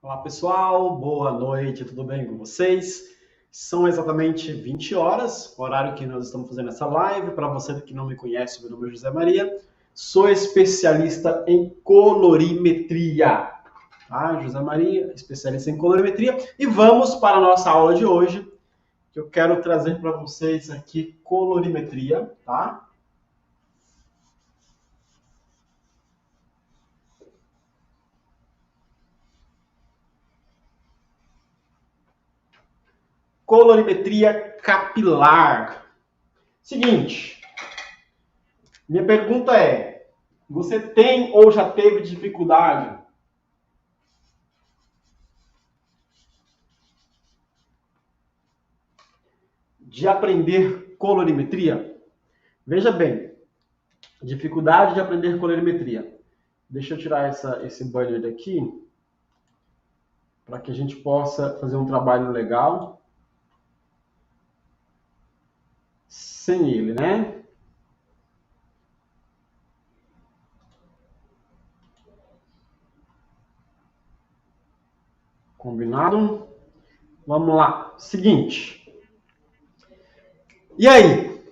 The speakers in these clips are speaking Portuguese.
Olá pessoal, boa noite, tudo bem com vocês? São exatamente 20 horas, o horário que nós estamos fazendo essa live. Para você que não me conhece, meu nome é José Maria, sou especialista em colorimetria. Tá? José Maria, especialista em colorimetria. E vamos para a nossa aula de hoje, que eu quero trazer para vocês aqui colorimetria, tá? Colorimetria capilar. Seguinte, minha pergunta é: você tem ou já teve dificuldade de aprender colorimetria? Veja bem, dificuldade de aprender colorimetria. Deixa eu tirar esse banner daqui para que a gente possa fazer um trabalho legal sem ele, né? Combinado? Vamos lá. Seguinte. E aí?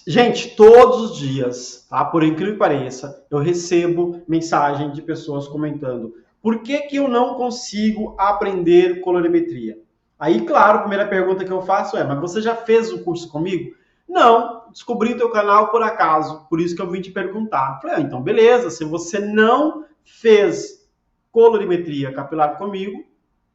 Gente, todos os dias, tá? Por incrível que pareça, eu recebo mensagem de pessoas comentando: por que eu não consigo aprender colorimetria? Aí, claro, a primeira pergunta que eu faço é: mas você já fez o curso comigo? Não, descobri o teu canal por acaso, por isso que eu vim te perguntar. Falei, então beleza, se você não fez colorimetria capilar comigo,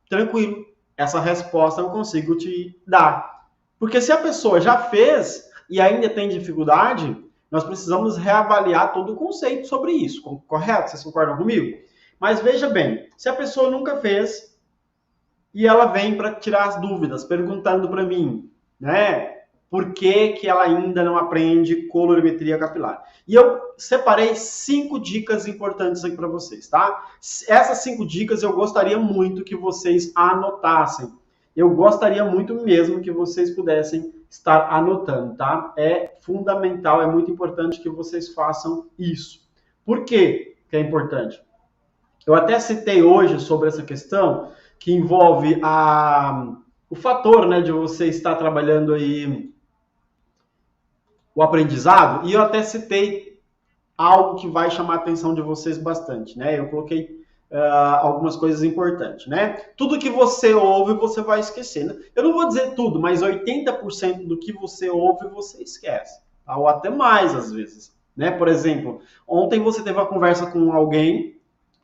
tranquilo, essa resposta eu consigo te dar. Porque se a pessoa já fez e ainda tem dificuldade, nós precisamos reavaliar todo o conceito sobre isso, correto? Vocês concordam comigo? Mas veja bem, se a pessoa nunca fez e ela vem para tirar as dúvidas, perguntando para mim, né? Por que ela ainda não aprende colorimetria capilar? E eu separei 5 dicas importantes aqui para vocês, tá? Essas 5 dicas eu gostaria muito que vocês anotassem. Eu gostaria muito mesmo que vocês pudessem estar anotando, tá? É fundamental, é muito importante que vocês façam isso. Por que é importante? Eu até citei hoje sobre essa questão que envolve o fator, né, de você estar trabalhando aí o aprendizado, e eu até citei algo que vai chamar a atenção de vocês bastante, né? Eu coloquei algumas coisas importantes, né? Tudo que você ouve, você vai esquecer. Eu não vou dizer tudo, mas 80% do que você ouve, você esquece. Tá? Ou até mais, às vezes. Né? Por exemplo, ontem você teve uma conversa com alguém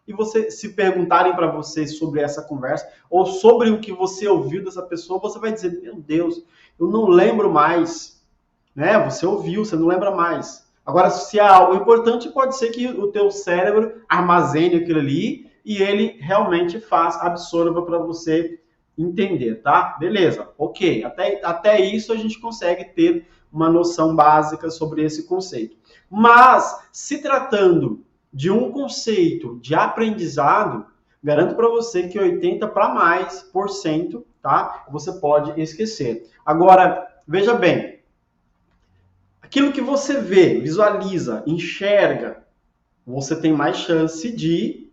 e você se perguntarem para você sobre essa conversa ou sobre o que você ouviu dessa pessoa, você vai dizer: meu Deus, eu não lembro mais, né? Você ouviu, você não lembra mais. Agora, se há algo importante, pode ser que o teu cérebro armazene aquilo ali e ele realmente absorva para você entender, tá? Beleza, ok. Até isso a gente consegue ter uma noção básica sobre esse conceito. Mas, se tratando de um conceito de aprendizado, garanto para você que 80 para mais por cento, tá? Você pode esquecer. Agora, veja bem, aquilo que você vê, visualiza, enxerga, você tem mais chance de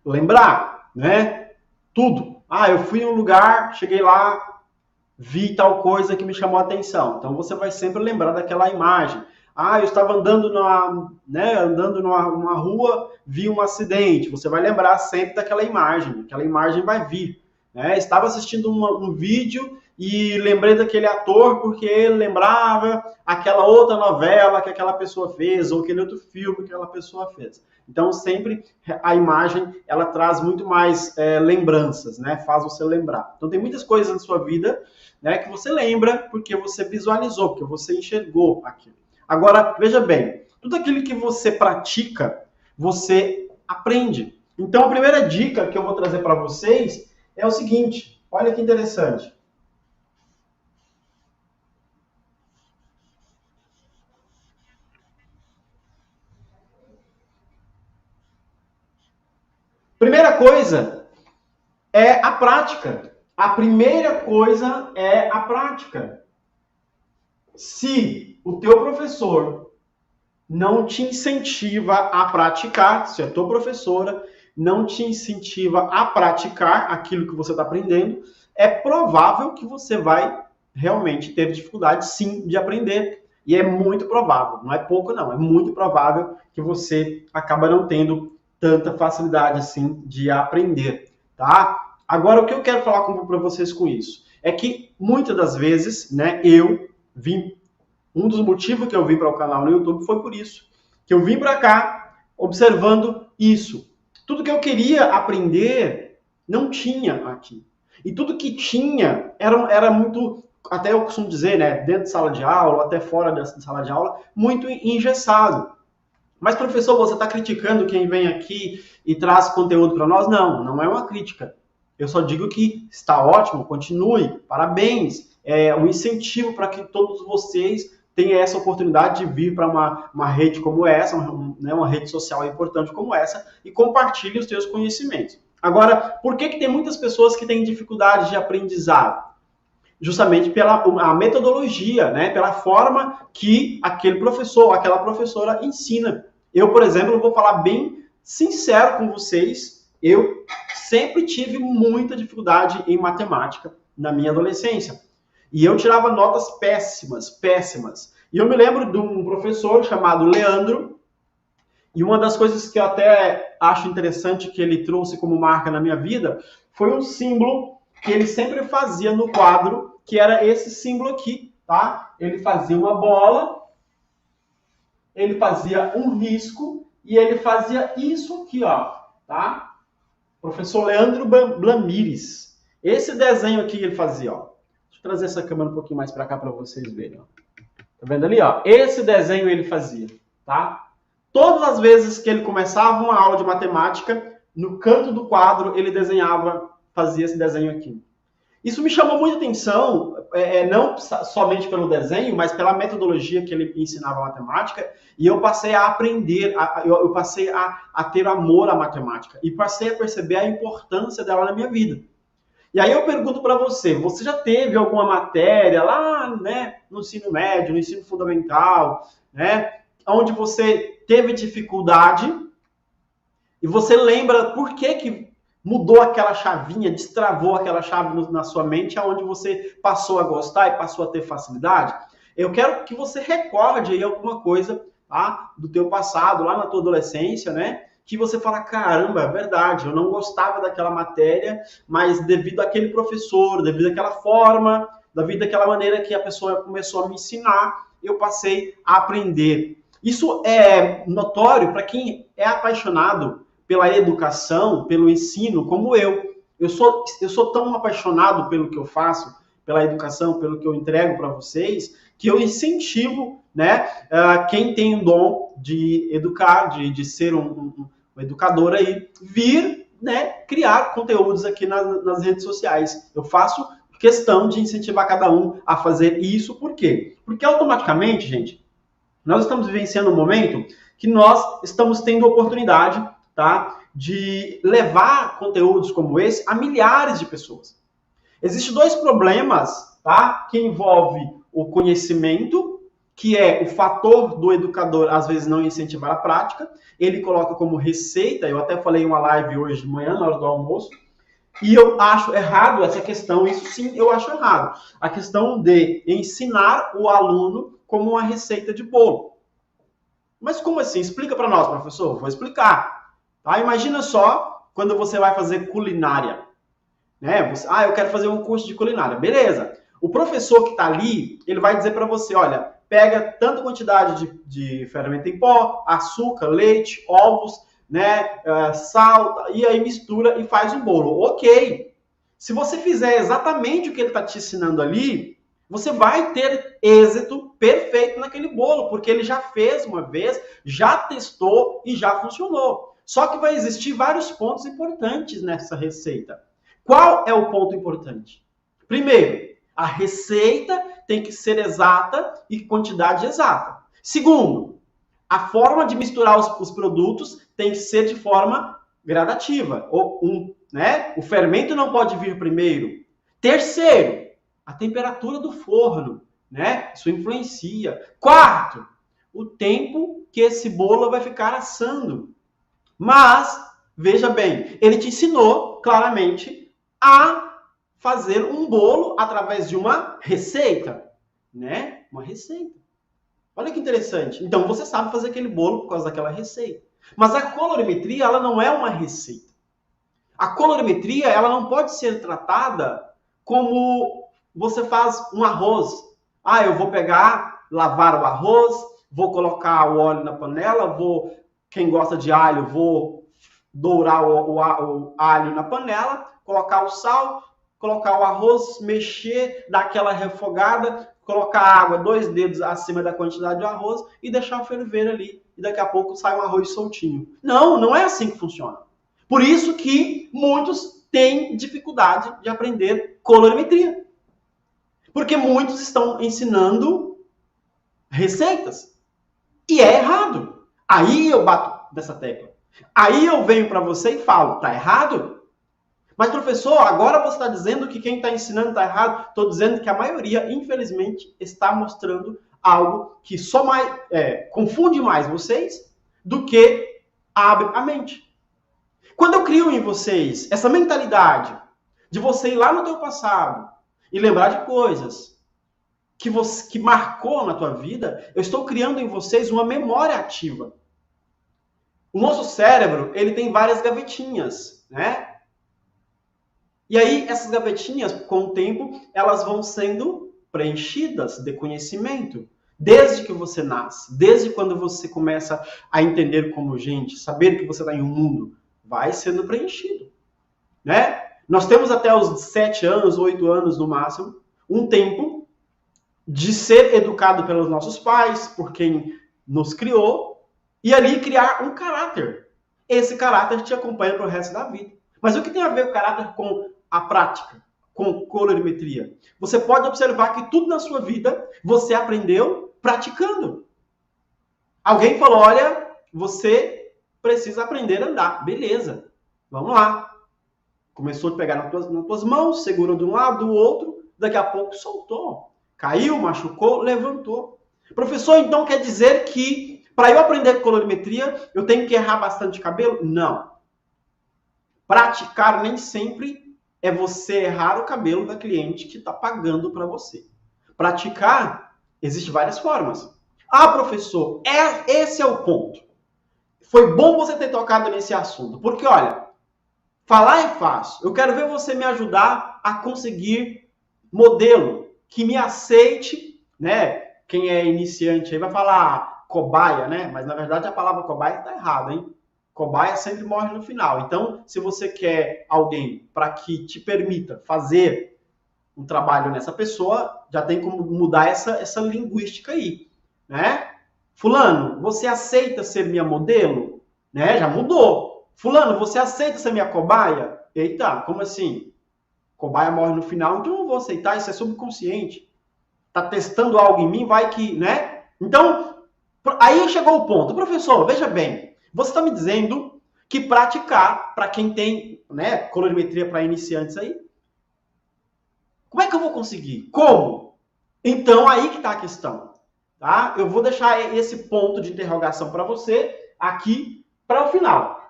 lembrar, né? Tudo. Ah, eu fui em um lugar, cheguei lá, vi tal coisa que me chamou a atenção. Então você vai sempre lembrar daquela imagem. Ah, eu estava andando numa rua, vi um acidente. Você vai lembrar sempre daquela imagem. Aquela imagem vai vir. Né? Estava assistindo um vídeo e lembrei daquele ator porque ele lembrava aquela outra novela que aquela pessoa fez ou aquele outro filme que aquela pessoa fez. Então sempre a imagem ela traz muito mais lembranças, né? Faz você lembrar. Então tem muitas coisas na sua vida, né, que você lembra porque você visualizou, porque você enxergou aquilo. Agora veja bem, tudo aquilo que você pratica, você aprende. Então a primeira dica que eu vou trazer para vocês é o seguinte, olha que interessante. Primeira coisa é a prática. A primeira coisa é a prática. Se o teu professor não te incentiva a praticar, se a tua professora não te incentiva a praticar aquilo que você está aprendendo, é provável que você vai realmente ter dificuldade, sim, de aprender. E é muito provável, não é pouco não, é muito provável que você acaba não tendo tanta facilidade assim de aprender, tá? Agora, o que eu quero falar para vocês com isso é que muitas das vezes, né, um dos motivos que eu vim para o canal no YouTube foi por isso, que eu vim para cá observando isso. Tudo que eu queria aprender não tinha aqui. E tudo que tinha era muito, até eu costumo dizer, né, dentro de sala de aula, até fora da sala de aula, muito engessado. Mas, professor, você está criticando quem vem aqui e traz conteúdo para nós? Não, não é uma crítica. Eu só digo que está ótimo, continue, parabéns. É um incentivo para que todos vocês tenham essa oportunidade de vir para uma rede como essa, uma rede social importante como essa, e compartilhe os seus conhecimentos. Agora, por que tem muitas pessoas que têm dificuldade de aprendizado? Justamente pela a metodologia, né? Pela forma que aquele professor, aquela professora ensina. Eu, por exemplo, vou falar bem sincero com vocês, eu sempre tive muita dificuldade em matemática na minha adolescência. E eu tirava notas péssimas, péssimas. E eu me lembro de um professor chamado Leandro, e uma das coisas que eu até acho interessante que ele trouxe como marca na minha vida foi um símbolo que ele sempre fazia no quadro, que era esse símbolo aqui, tá? Ele fazia uma bola, ele fazia um risco e ele fazia isso aqui, ó, tá? Professor Leandro Blamires. Esse desenho aqui ele fazia, ó. Deixa eu trazer essa câmera um pouquinho mais para cá para vocês verem, ó. Tá vendo ali, ó? Esse desenho ele fazia, tá? Todas as vezes que ele começava uma aula de matemática, no canto do quadro ele desenhava, fazia esse desenho aqui. Isso me chamou muita atenção, não somente pelo desenho, mas pela metodologia que ele ensinava a matemática, e eu passei a aprender, eu passei a ter amor à matemática, e passei a perceber a importância dela na minha vida. E aí eu pergunto para você já teve alguma matéria lá, né, no ensino médio, no ensino fundamental, né, onde você teve dificuldade, e você lembra por que mudou aquela chavinha, destravou aquela chave na sua mente, aonde você passou a gostar e passou a ter facilidade? Eu quero que você recorde aí alguma coisa, tá, do teu passado, lá na tua adolescência, né? Que você fala, caramba, é verdade, eu não gostava daquela matéria, mas devido àquele professor, devido àquela forma, devido àquela maneira que a pessoa começou a me ensinar, eu passei a aprender. Isso é notório para quem é apaixonado pela educação, pelo ensino, como eu. Eu sou tão apaixonado pelo que eu faço, pela educação, pelo que eu entrego para vocês, que eu incentivo, né, quem tem o dom de educar, de ser um educador aí, vir, né, criar conteúdos aqui nas redes sociais. Eu faço questão de incentivar cada um a fazer isso. Por quê? Porque automaticamente, gente, nós estamos vivenciando um momento que nós estamos tendo oportunidade, tá, de levar conteúdos como esse a milhares de pessoas. Existem dois problemas, tá, que envolvem o conhecimento, que é o fator do educador, às vezes, não incentivar a prática. Ele coloca como receita, eu até falei em uma live hoje de manhã, na hora do almoço, e eu acho errado essa questão, isso sim eu acho errado. A questão de ensinar o aluno como uma receita de bolo. Mas como assim? Explica para nós, professor. Vou explicar. Tá? Imagina só quando você vai fazer culinária. Né? Eu quero fazer um curso de culinária. Beleza. O professor que está ali, ele vai dizer para você, olha, pega tanta quantidade de fermento em pó, açúcar, leite, ovos, né, sal, e aí mistura e faz um bolo. Ok. Se você fizer exatamente o que ele está te ensinando ali, você vai ter êxito perfeito naquele bolo, porque ele já fez uma vez, já testou e já funcionou. Só que vai existir vários pontos importantes nessa receita. Qual é o ponto importante? Primeiro, a receita tem que ser exata e quantidade exata. Segundo, a forma de misturar os produtos tem que ser de forma gradativa. Né? O fermento não pode vir primeiro. Terceiro, a temperatura do forno, né? Isso influencia. Quarto, o tempo que esse bolo vai ficar assando. Mas Veja bem, ele te ensinou claramente a fazer um bolo através de uma receita, né? Uma receita. Olha que interessante. Então você sabe fazer aquele bolo por causa daquela receita. Mas a colorimetria, ela não é uma receita. A colorimetria, ela não pode ser tratada como você faz um arroz. Ah, eu vou pegar, lavar o arroz, vou colocar o óleo na panela, quem gosta de alho, vou dourar o alho na panela, colocar o sal, colocar o arroz, mexer, dar aquela refogada, colocar água 2 dedos acima da quantidade de arroz e deixar ferver ali. E daqui a pouco sai um arroz soltinho. Não, não é assim que funciona. Por isso que muitos têm dificuldade de aprender colorimetria. Porque muitos estão ensinando receitas. E é errado. Aí eu bato nessa tecla. Aí eu venho para você e falo, tá errado? Mas, professor, agora você está dizendo que quem está ensinando está errado. Estou dizendo que a maioria, infelizmente, está mostrando algo que confunde mais vocês do que abre a mente. Quando eu crio em vocês essa mentalidade de você ir lá no teu passado e lembrar de coisas que marcou na tua vida, eu estou criando em vocês uma memória ativa. O nosso cérebro, ele tem várias gavetinhas, né? E aí, essas gavetinhas, com o tempo, elas vão sendo preenchidas de conhecimento. Desde que você nasce, desde quando você começa a entender como gente, saber que você está em um mundo, vai sendo preenchido, né? Nós temos até os 7 anos, 8 anos no máximo, um tempo de ser educado pelos nossos pais, por quem nos criou, e ali criar um caráter. Esse caráter te acompanha para o resto da vida. Mas o que tem a ver o caráter com a prática, com colorimetria? Você pode observar que tudo na sua vida você aprendeu praticando. Alguém falou, olha, você precisa aprender a andar. Beleza, vamos lá. Começou a pegar nas tuas mãos, segurou de um lado, do outro, daqui a pouco soltou. Caiu, machucou, levantou. Professor, então quer dizer que para eu aprender colorimetria, eu tenho que errar bastante cabelo? Não. Praticar nem sempre é você errar o cabelo da cliente que está pagando para você. Praticar, existem várias formas. Ah, professor, esse é o ponto. Foi bom você ter tocado nesse assunto, porque, olha, falar é fácil. Eu quero ver você me ajudar a conseguir modelo que me aceite, né? Quem é iniciante aí vai falar cobaia, né? Mas, na verdade, a palavra cobaia está errada, hein? Cobaia sempre morre no final. Então, se você quer alguém para que te permita fazer um trabalho nessa pessoa, já tem como mudar essa linguística aí, né? Fulano, você aceita ser minha modelo? Né? Já mudou. Fulano, você aceita ser minha cobaia? Eita, como assim? Cobaia morre no final, então eu não vou aceitar, isso é subconsciente. Tá testando algo em mim, vai que, né? Então, aí chegou o ponto. Professor, veja bem, você está me dizendo que praticar, para quem tem, né, colorimetria para iniciantes aí, como é que eu vou conseguir? Como? Então, aí que está a questão. Tá? Eu vou deixar esse ponto de interrogação para você aqui para o final.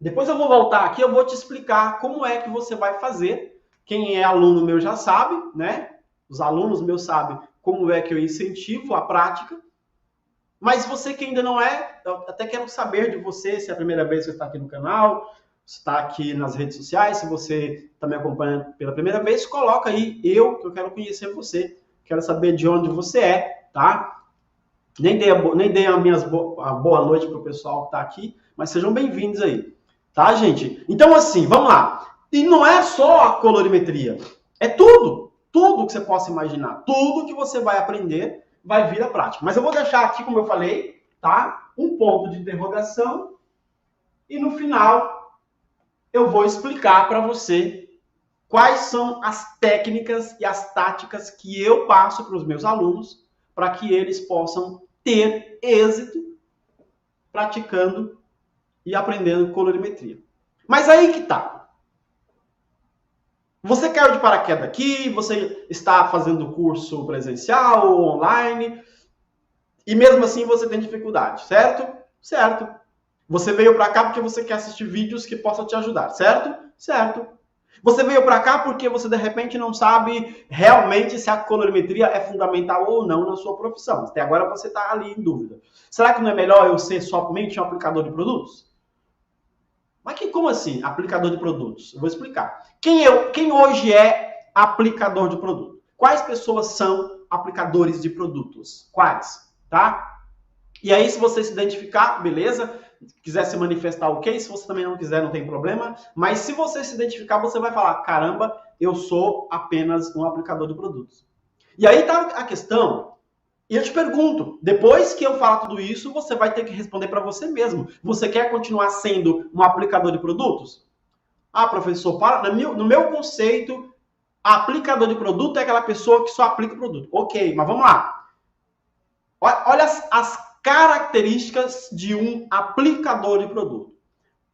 Depois eu vou voltar aqui, eu vou te explicar como é que você vai fazer. Quem é aluno meu já sabe, né? Os alunos meus sabem como é que eu incentivo a prática. Mas você que ainda não é, eu até quero saber de você, se é a primeira vez que você está aqui no canal, se está aqui nas redes sociais, se você está me acompanhando pela primeira vez, coloca aí que eu quero conhecer você, quero saber de onde você é, tá? Nem dei a boa noite para o pessoal que está aqui, mas sejam bem-vindos aí, tá, gente? Então, assim, vamos lá. E não é só a colorimetria, é tudo que você possa imaginar, tudo que você vai aprender vai vir à prática. Mas eu vou deixar aqui, como eu falei, tá? Um ponto de interrogação e no final eu vou explicar para você quais são as técnicas e as táticas que eu passo para os meus alunos para que eles possam ter êxito praticando e aprendendo colorimetria. Mas aí que tá. Você caiu de paraquedas aqui, você está fazendo curso presencial ou online, e mesmo assim você tem dificuldade, certo? Certo. Você veio para cá porque você quer assistir vídeos que possam te ajudar, certo? Certo. Você veio para cá porque você de repente não sabe realmente se a colorimetria é fundamental ou não na sua profissão. Até agora você está ali em dúvida. Será que não é melhor eu ser somente um aplicador de produtos? Mas como assim, aplicador de produtos? Eu vou explicar. Quem hoje é aplicador de produto? Quais pessoas são aplicadores de produtos? Quais? Tá? E aí, se você se identificar, beleza? Quiser se manifestar, ok. Se você também não quiser, não tem problema. Mas se você se identificar, você vai falar, caramba, eu sou apenas um aplicador de produtos. E aí tá a questão. E eu te pergunto, depois que eu falar tudo isso, você vai ter que responder para você mesmo. Você quer continuar sendo um aplicador de produtos? Ah, professor, no meu conceito, aplicador de produto é aquela pessoa que só aplica o produto. Ok, mas vamos lá. Olha as características de um aplicador de produto.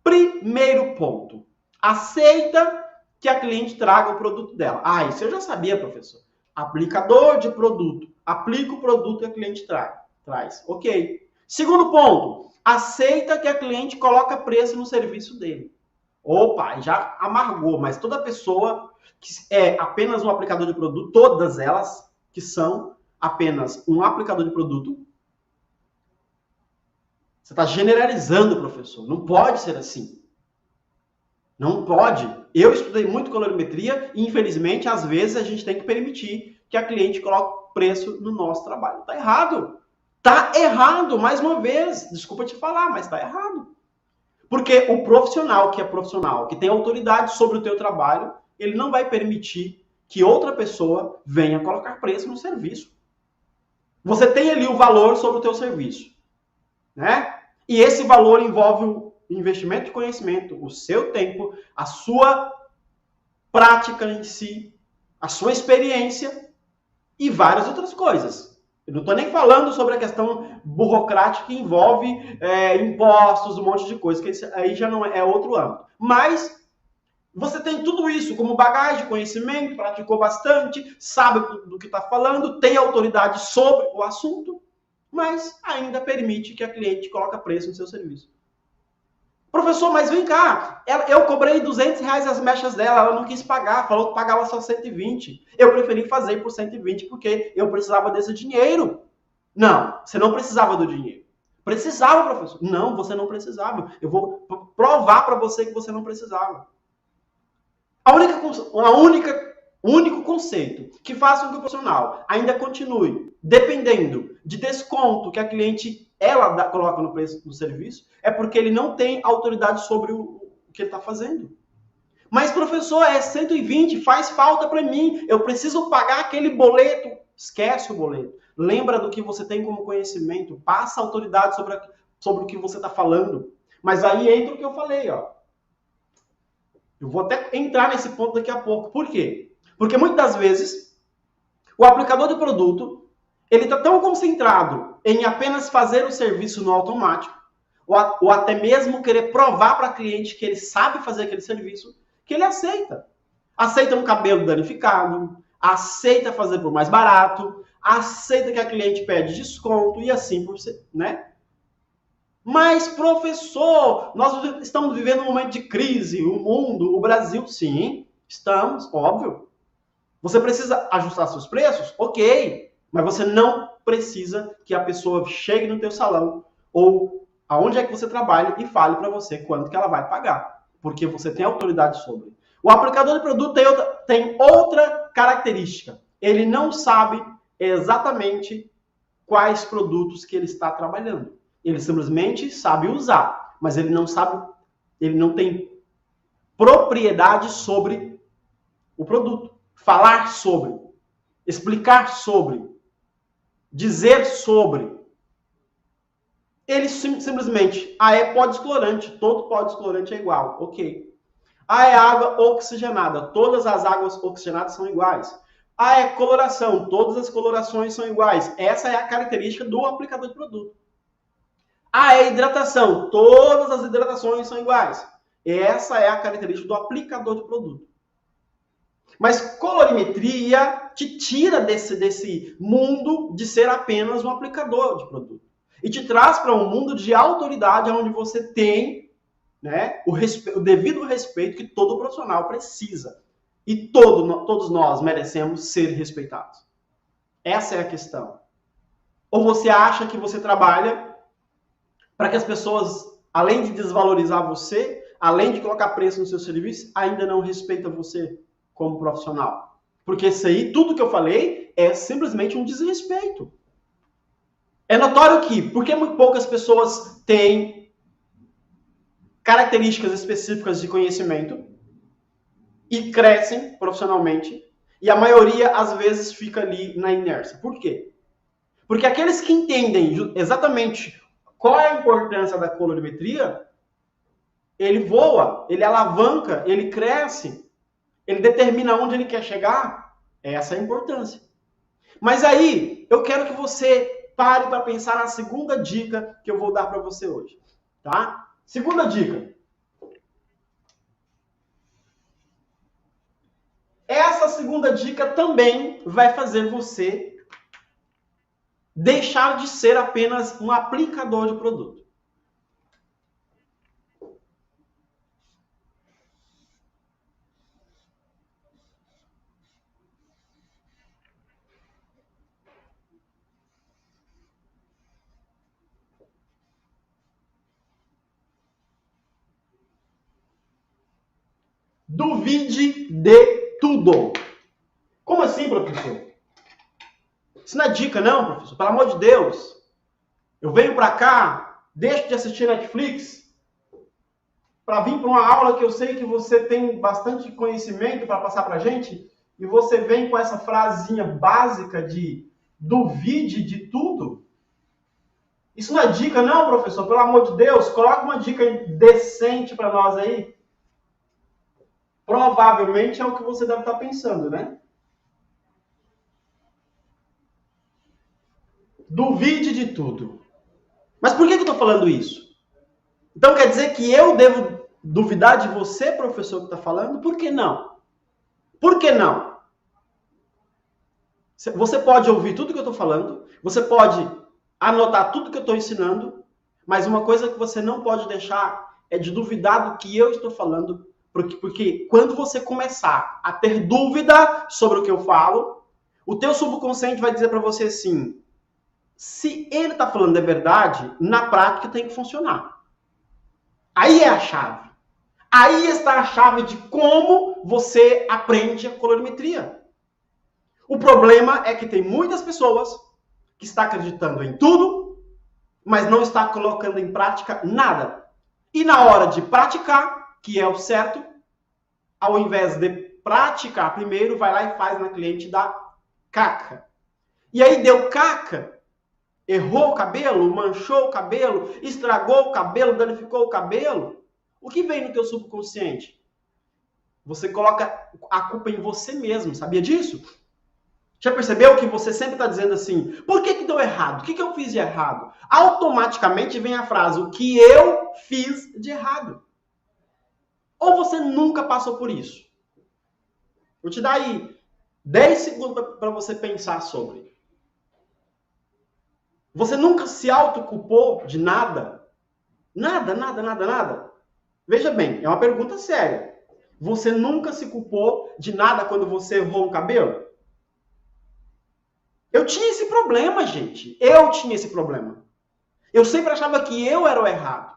Primeiro ponto, aceita que a cliente traga o produto dela. Ah, isso eu já sabia, professor. Aplicador de produto. Aplica o produto que a cliente traz. Ok. Segundo ponto, aceita que a cliente coloca preço no serviço dele. Opa, já amargou, mas toda pessoa que é apenas um aplicador de produto, todas elas que são apenas um aplicador de produto, você está generalizando, professor. Não pode ser assim. Não pode. Eu estudei muito colorimetria e, infelizmente, às vezes a gente tem que permitir que a cliente coloque preço no nosso trabalho. Tá errado. Tá errado, mais uma vez. Desculpa te falar, mas tá errado. Porque o profissional, que tem autoridade sobre o teu trabalho, ele não vai permitir que outra pessoa venha colocar preço no serviço. Você tem ali o valor sobre o teu serviço, né? E esse valor envolve o investimento de conhecimento, o seu tempo, a sua prática em si, a sua experiência e várias outras coisas. Eu não estou nem falando sobre a questão burocrática que envolve impostos, um monte de coisa, que aí já não é outro âmbito. Mas você tem tudo isso como bagagem, conhecimento, praticou bastante, sabe do que está falando, tem autoridade sobre o assunto, mas ainda permite que a cliente coloque preço no seu serviço. Professor, mas vem cá, eu cobrei R$200 as mechas dela, ela não quis pagar, falou que pagava só 120. Eu preferi fazer por 120 porque eu precisava desse dinheiro. Não, você não precisava do dinheiro. Precisava, professor. Não, você não precisava. Eu vou provar para você que você não precisava. O único conceito que faz com que o profissional ainda continue dependendo de desconto que a cliente coloca no preço do serviço é porque ele não tem autoridade sobre o que ele está fazendo. Mas, professor, é 120, faz falta para mim, eu preciso pagar aquele boleto. Esquece o boleto. Lembra do que você tem como conhecimento, passa autoridade sobre o que você está falando. Mas aí entra o que eu falei, ó. Eu vou até entrar nesse ponto daqui a pouco. Por quê? Porque muitas das vezes o aplicador de produto ele está tão concentrado em apenas fazer o serviço no automático, ou até mesmo querer provar para o cliente que ele sabe fazer aquele serviço, que ele aceita. Aceita um cabelo danificado, aceita fazer por mais barato, aceita que a cliente pede desconto e assim por ser, né? Mas, professor, nós estamos vivendo um momento de crise, o mundo, o Brasil, sim, estamos, óbvio. Você precisa ajustar seus preços? Ok, mas você não precisa que a pessoa chegue no teu salão ou aonde é que você trabalha e fale para você quanto que ela vai pagar, porque você tem autoridade sobre. O aplicador de produto tem outra característica. Ele não sabe exatamente quais produtos que ele está trabalhando. Ele simplesmente sabe usar, mas ele não sabe, ele não tem propriedade sobre o produto. Falar sobre, explicar sobre, dizer sobre. Ele simplesmente, é pó descolorante, todo pó descolorante é igual, ok. É água oxigenada, todas as águas oxigenadas são iguais. É coloração, todas as colorações são iguais. Essa é a característica do aplicador de produto. É hidratação, todas as hidratações são iguais. Essa é a característica do aplicador de produto. Mas colorimetria te tira desse mundo de ser apenas um aplicador de produto. e te traz para um mundo de autoridade onde você tem, né, o devido respeito que todo profissional precisa. E todos nós merecemos ser respeitados. Essa é a questão. Ou você acha que você trabalha para que as pessoas, além de desvalorizar você, além de colocar preço no seu serviço, ainda não respeitam você como profissional? Porque isso aí, tudo que eu falei, é simplesmente um desrespeito. É notório que, porque muito poucas pessoas têm características específicas de conhecimento e crescem profissionalmente, e a maioria, às vezes, fica ali na inércia. Por quê? Porque aqueles que entendem exatamente qual é a importância da colorimetria, ele voa, ele alavanca, ele cresce, ele determina onde ele quer chegar. Essa é a importância. Mas aí, eu quero que você pare para pensar na segunda dica que eu vou dar para você hoje. Tá? Segunda dica. Essa segunda dica também vai fazer você deixar de ser apenas um aplicador de produto. Duvide de tudo. Como assim, professor? Isso não é dica, não, professor. Pelo amor de Deus. Eu venho para cá, deixo de assistir Netflix para vir para uma aula que eu sei que você tem bastante conhecimento para passar para a gente, e você vem com essa frasezinha básica de duvide de tudo? Isso não é dica, não, professor? Pelo amor de Deus, coloca uma dica decente para nós aí. Provavelmente é o que você deve estar pensando, né? Duvide de tudo. Mas por que eu estou falando isso? Então quer dizer que eu devo duvidar de você, professor, que está falando? Por que não? Por que não? Você pode ouvir tudo que eu estou falando, você pode anotar tudo que eu estou ensinando, mas uma coisa que você não pode deixar é de duvidar do que eu estou falando, porque quando você começar a ter dúvida sobre o que eu falo, o teu subconsciente vai dizer para você assim, se ele está falando a verdade, na prática tem que funcionar. Aí é a chave. Aí está a chave de como você aprende a colorimetria. O problema é que tem muitas pessoas que estão acreditando em tudo, mas não está colocando em prática nada. E na hora de praticar, que é o certo, ao invés de praticar primeiro, vai lá e faz na cliente da caca. E aí deu caca, errou o cabelo, manchou o cabelo, estragou o cabelo, danificou o cabelo. O que vem no teu subconsciente? Você coloca a culpa em você mesmo, sabia disso? Já percebeu que você sempre está dizendo assim, por que deu errado? O que eu fiz de errado? Automaticamente vem a frase, o que eu fiz de errado? Ou você nunca passou por isso? Vou te dar aí 10 segundos para você pensar sobre. Você nunca se autoculpou de nada? Nada, nada, nada, nada? Veja bem, é uma pergunta séria. Você nunca se culpou de nada quando você errou um cabelo? Eu tinha esse problema, gente. Eu tinha esse problema. Eu sempre achava que eu era o errado.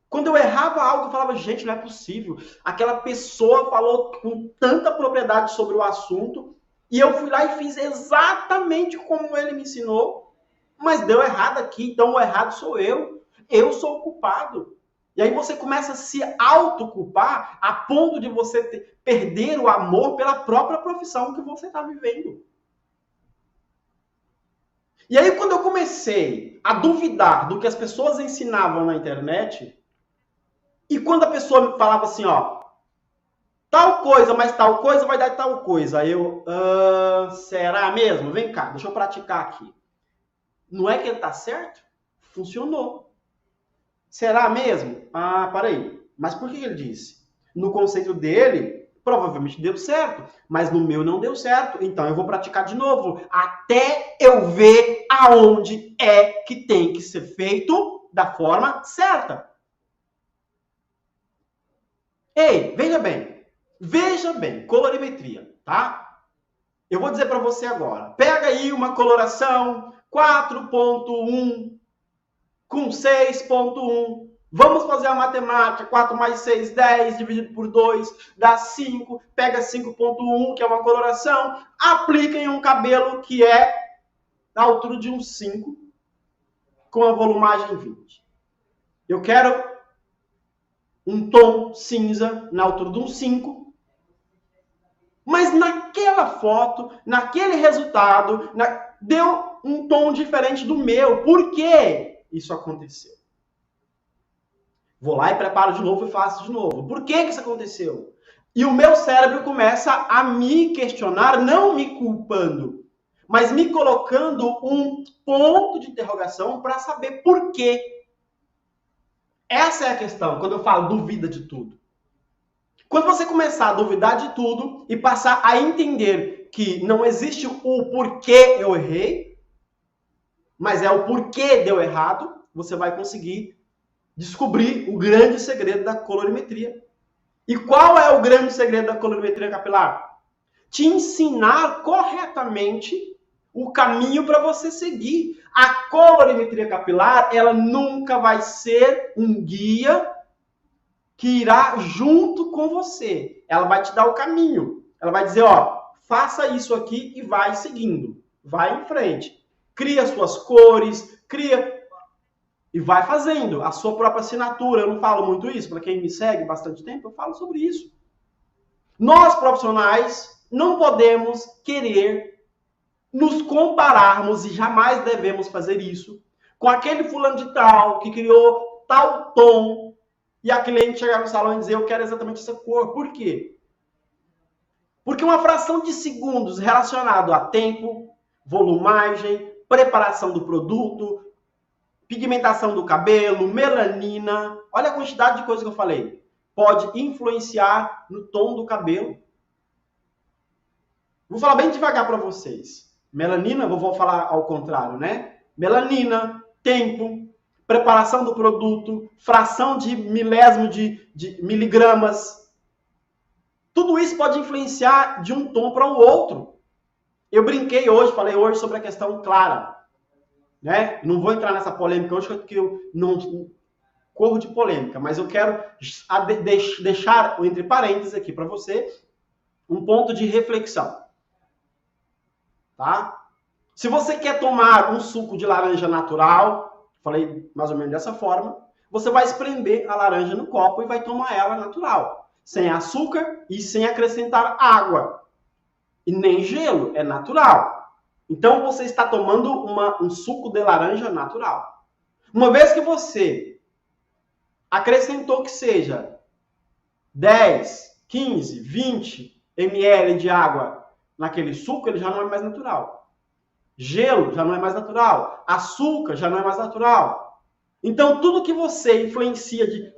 Quando eu errava algo, eu falava, gente, não é possível. Aquela pessoa falou com tanta propriedade sobre o assunto, e eu fui lá e fiz exatamente como ele me ensinou, mas deu errado aqui, então o errado sou eu. Eu sou o culpado. E aí você começa a se autoculpar a ponto de você perder o amor pela própria profissão que você está vivendo. E aí, quando eu comecei a duvidar do que as pessoas ensinavam na internet, e quando a pessoa me falava assim, ó, tal coisa, mas tal coisa vai dar tal coisa, aí eu, será mesmo? Vem cá, deixa eu praticar aqui. Não é que ele tá certo? Funcionou. Será mesmo? Peraí. Mas por que ele disse? No conceito dele, Provavelmente deu certo, mas no meu não deu certo, então eu vou praticar de novo, até eu ver aonde é que tem que ser feito da forma certa. Ei, veja bem, colorimetria, tá? Eu vou dizer para você agora, pega aí uma coloração 4.1 com 6.1. Vamos fazer a matemática. 4 mais 6, 10, dividido por 2, dá 5. Pega 5.1, que é uma coloração, aplica em um cabelo que é da altura de um 5, com a volumagem 20. Eu quero um tom cinza na altura de um 5, mas naquela foto, naquele resultado, deu um tom diferente do meu. Por que isso aconteceu? Vou lá e preparo de novo e faço de novo. Por que isso aconteceu? E o meu cérebro começa a me questionar, não me culpando, mas me colocando um ponto de interrogação para saber por quê. Essa é a questão, quando eu falo duvida de tudo. Quando você começar a duvidar de tudo e passar a entender que não existe o porquê eu errei, mas é o porquê deu errado, você vai conseguir descobrir o grande segredo da colorimetria. E qual é o grande segredo da colorimetria capilar? Te ensinar corretamente o caminho para você seguir. A colorimetria capilar, ela nunca vai ser um guia que irá junto com você. Ela vai te dar o caminho. Ela vai dizer, ó, faça isso aqui e vai seguindo. Vai em frente. Cria suas cores, cria e vai fazendo a sua própria assinatura. Eu não falo muito isso, para quem me segue bastante tempo, eu falo sobre isso. Nós, profissionais, não podemos querer nos compararmos, e jamais devemos fazer isso, com aquele fulano de tal, que criou tal tom, e a cliente chegar no salão e dizer, eu quero exatamente essa cor. Por quê? Porque uma fração de segundos relacionado a tempo, volumagem, preparação do produto, pigmentação do cabelo, melanina, olha a quantidade de coisas que eu falei, pode influenciar no tom do cabelo. Vou falar bem devagar para vocês. Melanina, vou falar ao contrário, né? Melanina, tempo, preparação do produto, fração de milésimo de miligramas. Tudo isso pode influenciar de um tom para o outro. Eu brinquei hoje, falei hoje sobre a questão clara. Né? Não vou entrar nessa polêmica hoje, porque eu não corro de polêmica, mas eu quero deixar entre parênteses aqui para você um ponto de reflexão. Tá? Se você quer tomar um suco de laranja natural, falei mais ou menos dessa forma, você vai espremer a laranja no copo e vai tomar ela natural, sem açúcar e sem acrescentar água. E nem gelo, é natural. Então, você está tomando um suco de laranja natural. Uma vez que você acrescentou que seja 10, 15, 20 ml de água naquele suco, ele já não é mais natural. Gelo já não é mais natural. Açúcar já não é mais natural. Então, tudo que você influencia de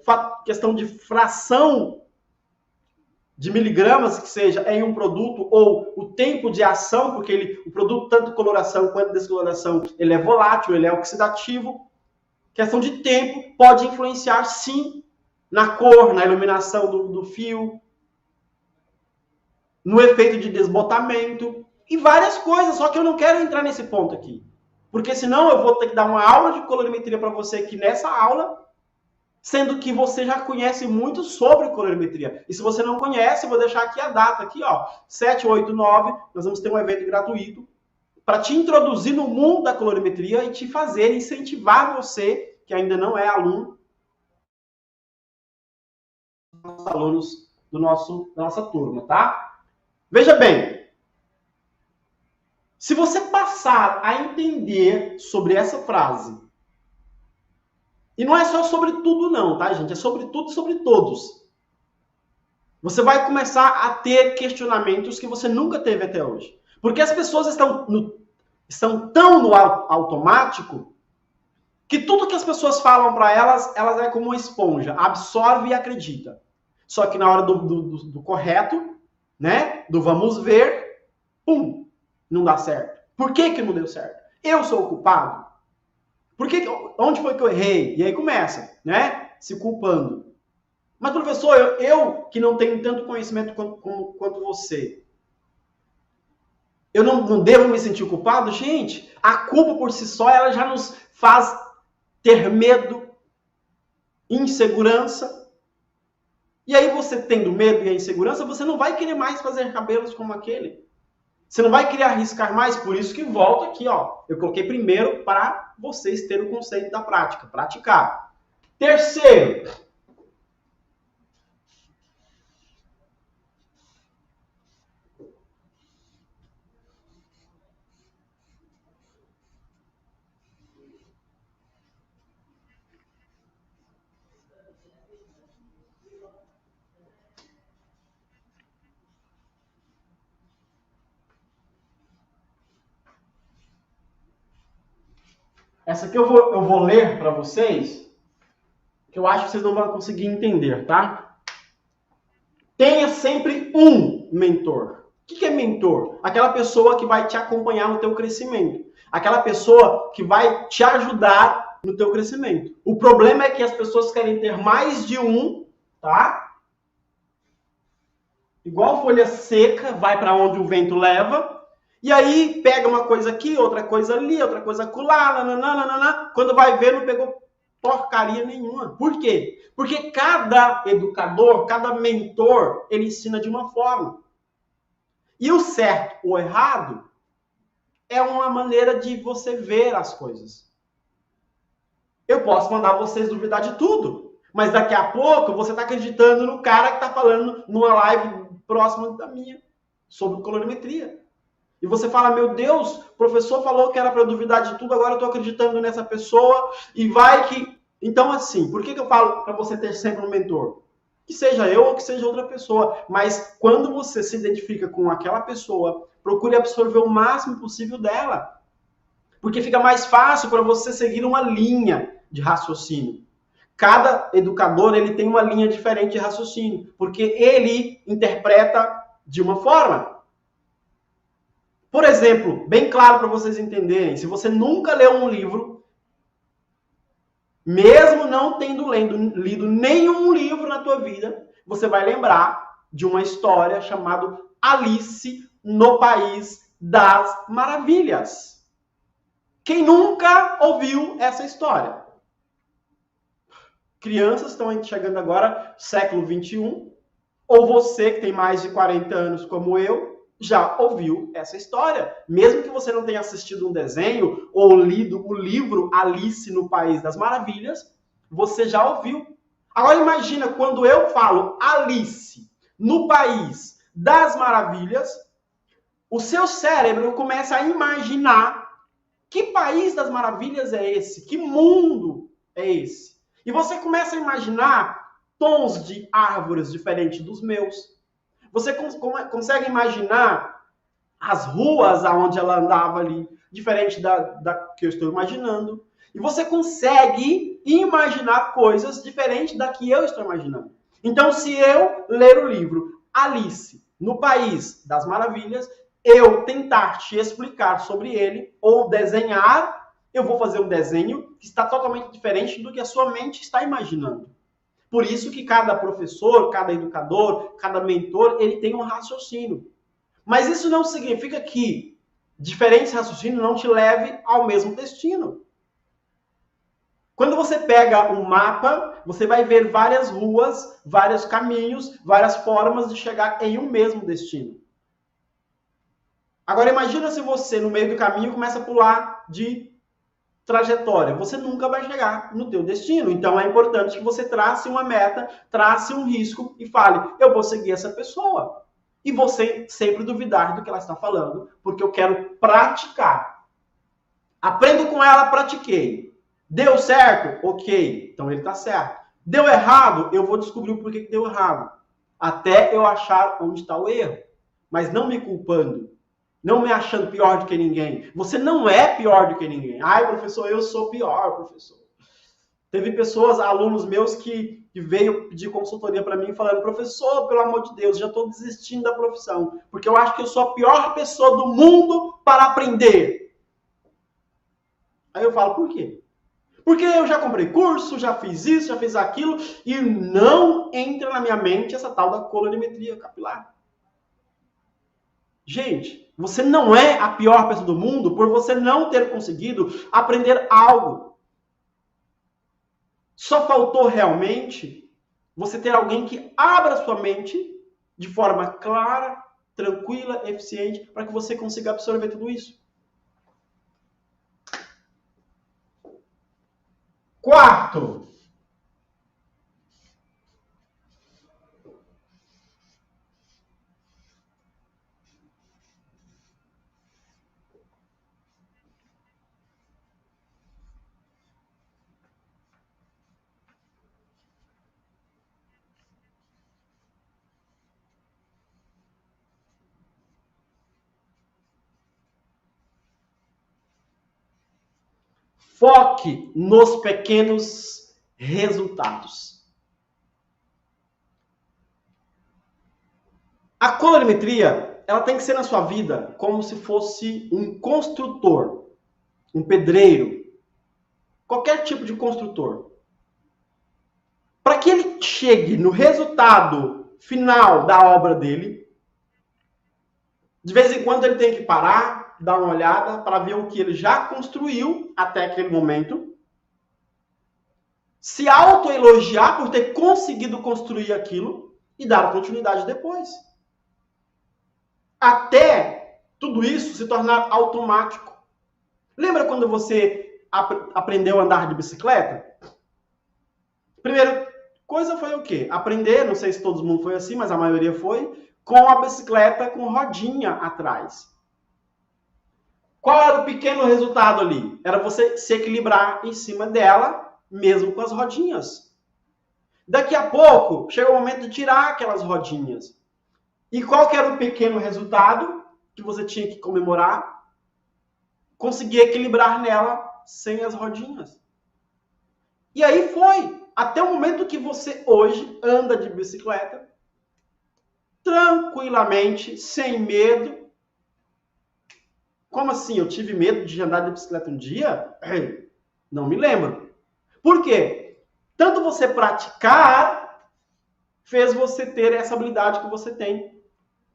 questão de fração de miligramas que seja em um produto, ou o tempo de ação, porque o produto, tanto coloração quanto descoloração, ele é volátil, ele é oxidativo. Questão de tempo pode influenciar, sim, na cor, na iluminação do fio, no efeito de desbotamento, e várias coisas, só que eu não quero entrar nesse ponto aqui. Porque senão eu vou ter que dar uma aula de colorimetria para você aqui nessa aula, sendo que você já conhece muito sobre colorimetria. E se você não conhece, eu vou deixar aqui a data, aqui, ó, 7, 8, 9, nós vamos ter um evento gratuito para te introduzir no mundo da colorimetria e te fazer incentivar você, que ainda não é aluno, os alunos da nossa turma, tá? Veja bem, se você passar a entender sobre essa frase, e não é só sobre tudo não, tá, gente? É sobre tudo e sobre todos. Você vai começar a ter questionamentos que você nunca teve até hoje. Porque as pessoas estão tão no automático que tudo que as pessoas falam para elas é como uma esponja. Absorve e acredita. Só que na hora do correto, né? Do vamos ver, pum, não dá certo. Por que que não deu certo? Eu sou o culpado? Onde foi que eu errei? E aí começa, né? Se culpando. Mas, professor, eu que não tenho tanto conhecimento quanto você, eu não devo me sentir culpado? Gente, a culpa por si só, ela já nos faz ter medo, insegurança. E aí você tendo medo e a insegurança, você não vai querer mais fazer cabelos como aquele. Você não vai querer arriscar mais, por isso que volta aqui, ó. Eu coloquei primeiro para vocês terem o conceito da prática, praticar. Terceiro, essa aqui eu vou ler para vocês, que eu acho que vocês não vão conseguir entender, tá? Tenha sempre um mentor. O que é mentor? Aquela pessoa que vai te acompanhar no teu crescimento. Aquela pessoa que vai te ajudar no teu crescimento. O problema é que as pessoas querem ter mais de um, tá? Igual folha seca, vai para onde o vento leva. E aí pega uma coisa aqui, outra coisa ali, outra coisa acolá, nananana. Quando vai ver, não pegou porcaria nenhuma. Por quê? Porque cada educador, cada mentor, ele ensina de uma forma. E o certo ou errado é uma maneira de você ver as coisas. Eu posso mandar vocês duvidar de tudo, mas daqui a pouco você está acreditando no cara que está falando numa live próxima da minha sobre colorimetria. E você fala, meu Deus, o professor falou que era para duvidar de tudo, agora eu estou acreditando nessa pessoa e vai que... Então, assim, por que eu falo para você ter sempre um mentor? Que seja eu ou que seja outra pessoa. Mas quando você se identifica com aquela pessoa, procure absorver o máximo possível dela. Porque fica mais fácil para você seguir uma linha de raciocínio. Cada educador ele tem uma linha diferente de raciocínio, porque ele interpreta de uma forma. Por exemplo, bem claro para vocês entenderem, se você nunca leu um livro, mesmo não tendo lido nenhum livro na tua vida, você vai lembrar de uma história chamada Alice no País das Maravilhas. Quem nunca ouviu essa história? Crianças estão chegando agora, século 21, ou você que tem mais de 40 anos como eu, já ouviu essa história. Mesmo que você não tenha assistido um desenho ou lido o livro Alice no País das Maravilhas, você já ouviu. Agora imagina quando eu falo Alice no País das Maravilhas, o seu cérebro começa a imaginar que país das maravilhas é esse? Que mundo é esse? E você começa a imaginar tons de árvores diferentes dos meus. Você consegue imaginar as ruas aonde ela andava ali, diferente da que eu estou imaginando. E você consegue imaginar coisas diferentes da que eu estou imaginando. Então, se eu ler o livro Alice no País das Maravilhas, eu tentar te explicar sobre ele, ou desenhar, eu vou fazer um desenho que está totalmente diferente do que a sua mente está imaginando. Por isso que cada professor, cada educador, cada mentor, ele tem um raciocínio. Mas isso não significa que diferentes raciocínios não te levem ao mesmo destino. Quando você pega um mapa, você vai ver várias ruas, vários caminhos, várias formas de chegar em um mesmo destino. Agora imagina se você, no meio do caminho, começa a pular de trajetória. Você nunca vai chegar no teu destino. Então é importante que você trace uma meta, trace um risco e fale, eu vou seguir essa pessoa. E você sempre duvidar do que ela está falando, porque eu quero praticar. Aprendo com ela, pratiquei. Deu certo? Ok. Então ele está certo. Deu errado? Eu vou descobrir o porquê que deu errado. Até eu achar onde está o erro. Mas não me culpando. Não me achando pior do que ninguém. Você não é pior do que ninguém. Ai, professor, eu sou pior, professor. Teve pessoas, alunos meus, que que veio pedir consultoria para mim falando, professor, pelo amor de Deus, já estou desistindo da profissão, porque eu acho que eu sou a pior pessoa do mundo para aprender. Aí eu falo, por quê? Porque eu já comprei curso, já fiz isso, já fiz aquilo, e não entra na minha mente essa tal da colorimetria capilar. Gente, você não é a pior pessoa do mundo por você não ter conseguido aprender algo. Só faltou realmente você ter alguém que abra sua mente de forma clara, tranquila, eficiente, para que você consiga absorver tudo isso. 4. Foque nos pequenos resultados. A colorimetria, ela tem que ser na sua vida como se fosse um construtor, um pedreiro, qualquer tipo de construtor. Para que ele chegue no resultado final da obra dele, de vez em quando ele tem que parar, dar uma olhada para ver o que ele já construiu até aquele momento, se autoelogiar por ter conseguido construir aquilo e dar continuidade depois. Até tudo isso se tornar automático. Lembra quando você aprendeu a andar de bicicleta? Primeira coisa foi o quê? Aprender, não sei se todo mundo foi assim, mas a maioria foi, com a bicicleta com rodinha atrás. Qual era o pequeno resultado ali? Era você se equilibrar em cima dela, mesmo com as rodinhas. Daqui a pouco, chega o momento de tirar aquelas rodinhas. E qual que era o pequeno resultado que você tinha que comemorar? Conseguir equilibrar nela sem as rodinhas. E aí foi. Até o momento que você hoje anda de bicicleta, tranquilamente, sem medo. Como assim? Eu tive medo de andar de bicicleta um dia? Não me lembro. Por quê? Tanto você praticar fez você ter essa habilidade que você tem.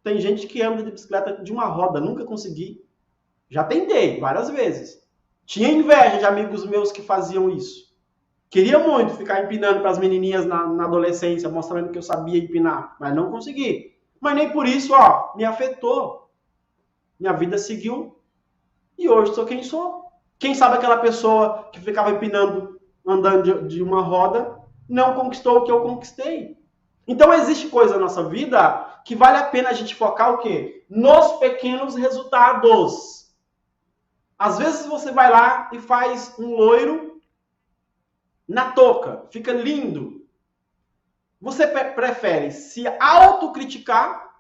Tem gente que anda de bicicleta de uma roda, nunca consegui. Já tentei várias vezes. Tinha inveja de amigos meus que faziam isso. Queria muito ficar empinando para as menininhas na adolescência, mostrando que eu sabia empinar, mas não consegui. Mas nem por isso, me afetou. Minha vida seguiu. E hoje sou quem sou. Quem sabe aquela pessoa que ficava empinando, andando de uma roda, não conquistou o que eu conquistei. Então existe coisa na nossa vida que vale a pena a gente focar o quê? Nos pequenos resultados. Às vezes você vai lá e faz um loiro na touca. Fica lindo. Você prefere se autocriticar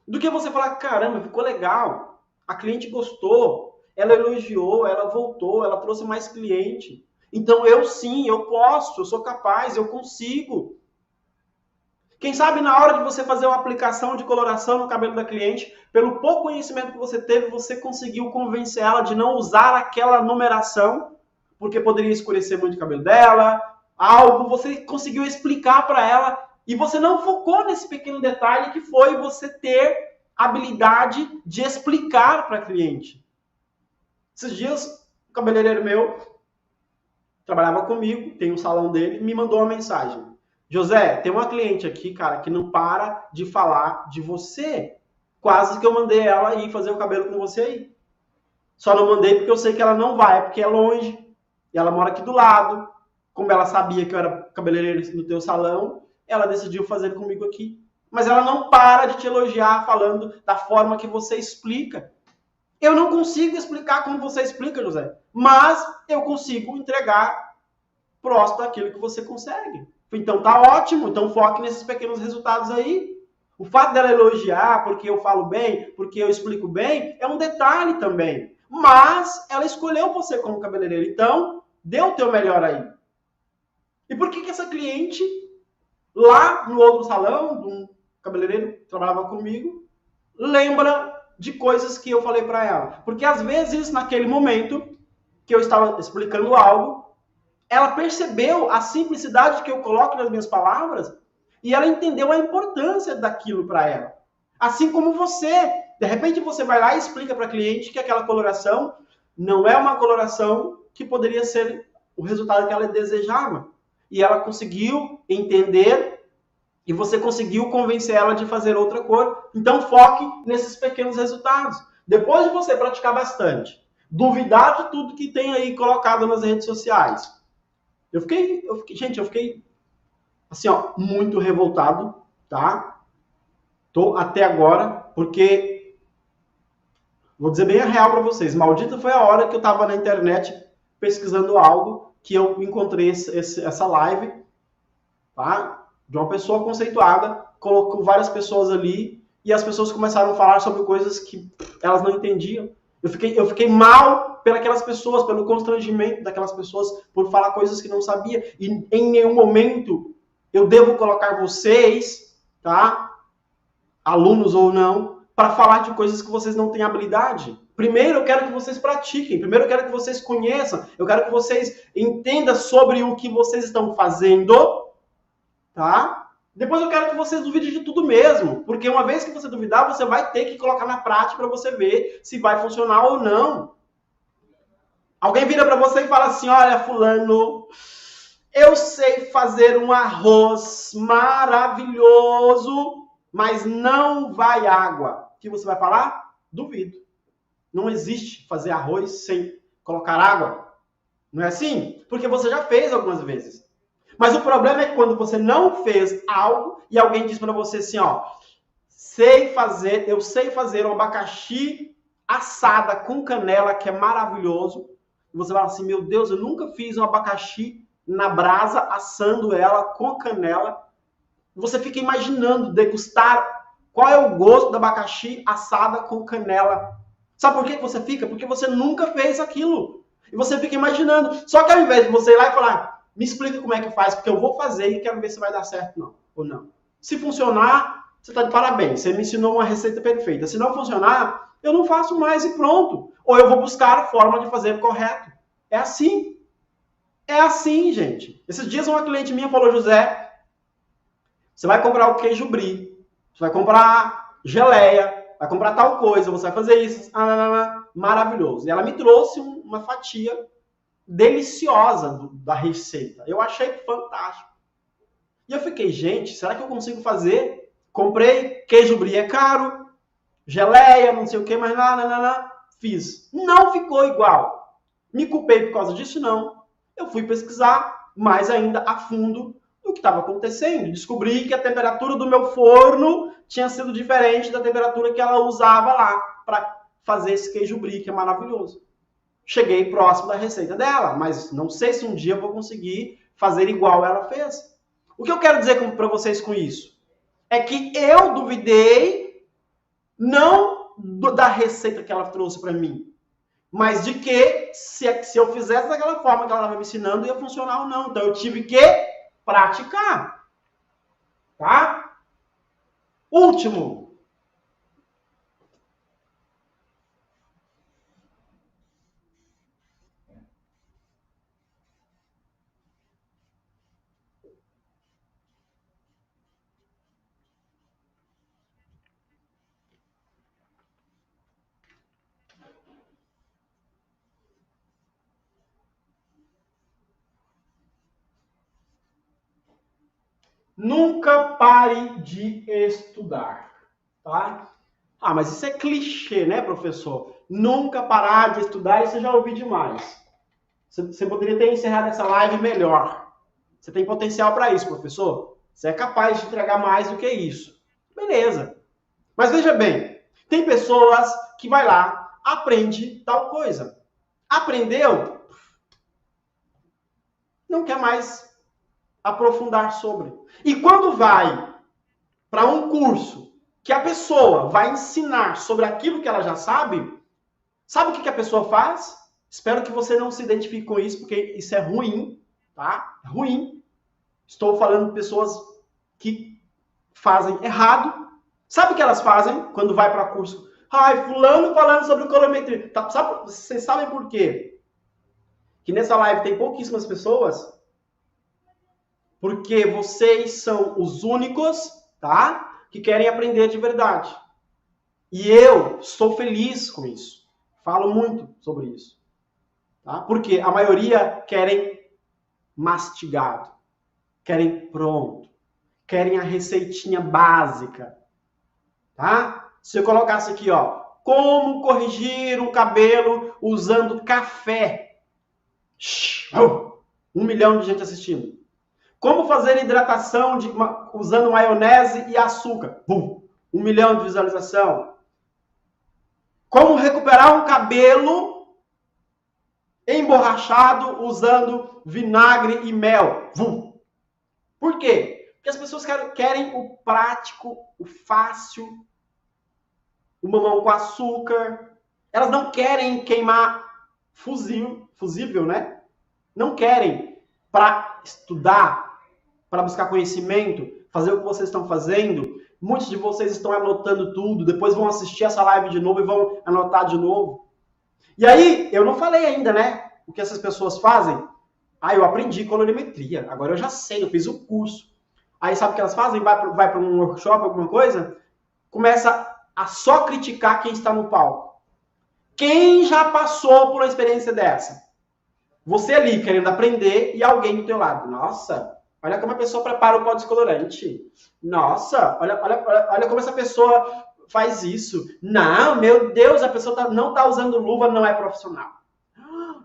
do que você falar, caramba, ficou legal. A cliente gostou, ela elogiou, ela voltou, ela trouxe mais cliente. Então eu sim, eu posso, eu sou capaz, eu consigo. Quem sabe na hora de você fazer uma aplicação de coloração no cabelo da cliente, pelo pouco conhecimento que você teve, você conseguiu convencer ela de não usar aquela numeração, porque poderia escurecer muito o cabelo dela, algo, você conseguiu explicar para ela, e você não focou nesse pequeno detalhe que foi você ter habilidade de explicar para a cliente. Esses dias, o cabeleireiro meu trabalhava comigo, tem um salão dele, me mandou uma mensagem. José, tem uma cliente aqui, cara, que não para de falar de você. Quase que eu mandei ela ir fazer o cabelo com você aí. Só não mandei porque eu sei que ela não vai, porque é longe. E ela mora aqui do lado. Como ela sabia que eu era cabeleireiro no teu salão, ela decidiu fazer comigo aqui. Mas ela não para de te elogiar falando da forma que você explica. Eu não consigo explicar como você explica, José. Mas eu consigo entregar próximo daquilo que você consegue. Então tá ótimo. Então foque nesses pequenos resultados aí. O fato dela elogiar porque eu falo bem, porque eu explico bem, é um detalhe também. Mas ela escolheu você como cabeleireiro. Então, dê o teu melhor aí. E por que que essa cliente, lá no outro salão, de um cabeleireiro que trabalhava comigo, lembra de coisas que eu falei para ela? Porque às vezes, naquele momento que eu estava explicando algo, ela percebeu a simplicidade que eu coloco nas minhas palavras e ela entendeu a importância daquilo para ela. Assim como você, de repente você vai lá e explica para a cliente que aquela coloração não é uma coloração que poderia ser o resultado que ela desejava. E ela conseguiu entender e você conseguiu convencer ela de fazer outra cor. Então foque nesses pequenos resultados. Depois de você praticar bastante, duvidar de tudo que tem aí colocado nas redes sociais. Eu fiquei assim, ó, muito revoltado, tá? Tô até agora, porque vou dizer bem a real para vocês. Maldita foi a hora que eu tava na internet pesquisando algo que eu encontrei essa live, tá? De uma pessoa conceituada, colocou várias pessoas ali e as pessoas começaram a falar sobre coisas que elas não entendiam. Eu fiquei mal pelas pessoas, pelo constrangimento daquelas pessoas, por falar coisas que não sabia. E em nenhum momento eu devo colocar vocês, tá? Alunos ou não, para falar de coisas que vocês não têm habilidade. Primeiro eu quero que vocês pratiquem, primeiro eu quero que vocês conheçam, eu quero que vocês entendam sobre o que vocês estão fazendo, tá? Depois eu quero que vocês duvidem de tudo mesmo, porque uma vez que você duvidar, você vai ter que colocar na prática para você ver se vai funcionar ou não. Alguém vira para você e fala assim, olha, fulano, eu sei fazer um arroz maravilhoso, mas não vai água. O que você vai falar? Duvido. Não existe fazer arroz sem colocar água. Não é assim? Porque você já fez algumas vezes. Mas o problema é que quando você não fez algo e alguém diz para você assim, ó, eu sei fazer um abacaxi assada com canela, que é maravilhoso. E você fala assim, meu Deus, eu nunca fiz um abacaxi na brasa, assando ela com canela. Você fica imaginando degustar qual é o gosto do abacaxi assada com canela. Sabe por que você fica? Porque você nunca fez aquilo. E você fica imaginando. Só que ao invés de você ir lá e falar, me explica como é que faz, porque eu vou fazer e quero ver se vai dar certo não, ou não. Se funcionar, você está de parabéns. Você me ensinou uma receita perfeita. Se não funcionar, eu não faço mais e pronto. Ou eu vou buscar a forma de fazer correto. É assim. É assim, gente. Esses dias uma cliente minha falou, José, você vai comprar o queijo brie, você vai comprar geleia, vai comprar tal coisa, você vai fazer isso. Maravilhoso. E ela me trouxe uma fatia deliciosa da receita. Eu achei fantástico. E eu fiquei, gente, será que eu consigo fazer? Comprei, queijo brie é caro, geleia, não sei o que, mas fiz. Não ficou igual. Me culpei por causa disso? Não. Eu fui pesquisar mais ainda a fundo do que estava acontecendo. Descobri que a temperatura do meu forno tinha sido diferente da temperatura que ela usava lá para fazer esse queijo brie, que é maravilhoso. Cheguei próximo da receita dela, mas não sei se um dia eu vou conseguir fazer igual ela fez. O que eu quero dizer para vocês com isso? É que eu duvidei não da receita que ela trouxe para mim, mas de que se eu fizesse daquela forma que ela estava me ensinando, ia funcionar ou não. Então eu tive que praticar. Tá? Último. Nunca pare de estudar, tá? Ah, mas isso é clichê, né, professor? Nunca parar de estudar, isso eu já ouvi demais. Você poderia ter encerrado essa live melhor. Você tem potencial para isso, professor. Você é capaz de entregar mais do que isso. Beleza. Mas veja bem, tem pessoas que vai lá, aprende tal coisa. Aprendeu, não quer mais aprofundar sobre. E quando vai para um curso que a pessoa vai ensinar sobre aquilo que ela já sabe, sabe o que a pessoa faz? Espero que você não se identifique com isso, porque isso é ruim, tá? É ruim. Estou falando de pessoas que fazem errado. Sabe o que elas fazem quando vai para curso? Ai, fulano falando sobre colorimetria. Vocês sabem por quê? Que nessa live tem pouquíssimas pessoas? Porque vocês são os únicos, tá? Que querem aprender de verdade. E eu estou feliz com isso. Falo muito sobre isso. Tá? Porque a maioria querem mastigado. Querem pronto. Querem a receitinha básica. Tá? Se eu colocasse aqui, ó, como corrigir o cabelo usando café. 1 milhão de gente assistindo. Como fazer hidratação usando maionese e açúcar. 1 milhão de visualização. Como recuperar um cabelo emborrachado usando vinagre e mel. Por quê? Porque as pessoas querem o prático, o fácil, o mamão com açúcar. Elas não querem queimar fusível, né? Não querem para estudar, para buscar conhecimento, fazer o que vocês estão fazendo. Muitos de vocês estão anotando tudo, depois vão assistir essa live de novo e vão anotar de novo. E aí, eu não falei ainda, né? O que essas pessoas fazem? Eu aprendi colorimetria, agora eu já sei, eu fiz o curso. Aí sabe o que elas fazem? Vai para um workshop, alguma coisa, começa a só criticar quem está no palco. Quem já passou por uma experiência dessa? Você ali querendo aprender e alguém do teu lado. Nossa, olha como a pessoa prepara o pó descolorante. Nossa, olha como essa pessoa faz isso. Não, meu Deus, a pessoa não está usando luva, não é profissional.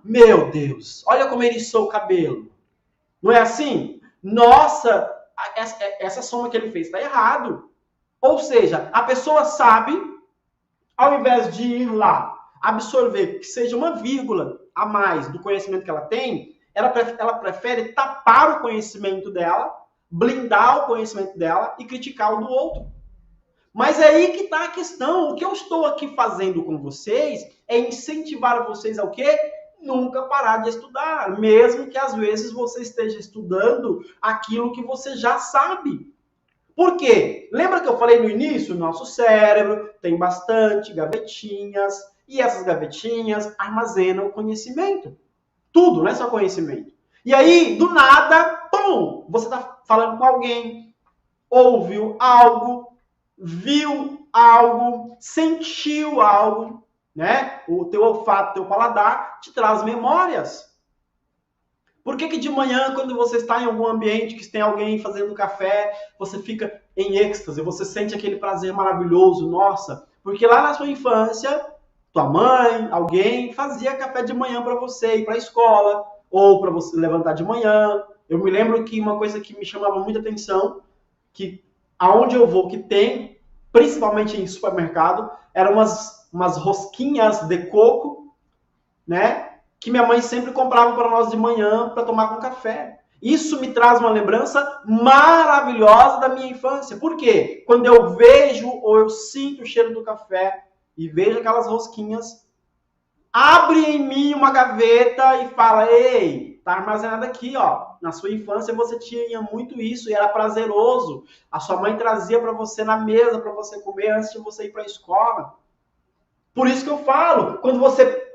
Meu Deus, olha como ele eriçou o cabelo. Não é assim? Nossa, essa soma que ele fez está errado. Ou seja, a pessoa sabe, ao invés de ir lá absorver que seja uma vírgula a mais do conhecimento que ela tem, ela prefere tapar o conhecimento dela, blindar o conhecimento dela e criticar o do outro. Mas é aí que está a questão. O que eu estou aqui fazendo com vocês é incentivar vocês ao quê? Nunca parar de estudar, mesmo que às vezes você esteja estudando aquilo que você já sabe. Por quê? Lembra que eu falei no início? Nosso cérebro tem bastante gavetinhas, e essas gavetinhas armazenam o conhecimento. Tudo, não é só conhecimento. E aí, do nada, pum, você está falando com alguém, ouviu algo, viu algo, sentiu algo, né? O teu olfato, o teu paladar te traz memórias. Por que de manhã, quando você está em algum ambiente que tem alguém fazendo café, você fica em êxtase, você sente aquele prazer maravilhoso, nossa? Porque lá na sua infância, tua mãe, alguém fazia café de manhã para você ir para a escola, ou para você levantar de manhã. Eu me lembro que uma coisa que me chamava muita atenção, que aonde eu vou, que tem, principalmente em supermercado, eram umas rosquinhas de coco, né? Que minha mãe sempre comprava para nós de manhã para tomar com café. Isso me traz uma lembrança maravilhosa da minha infância. Por quê? Quando eu vejo ou eu sinto o cheiro do café e vejo aquelas rosquinhas, abre em mim uma gaveta e fala: ei, tá armazenado aqui, ó. Na sua infância você tinha muito isso e era prazeroso. A sua mãe trazia para você na mesa para você comer antes de você ir para a escola. Por isso que eu falo, quando você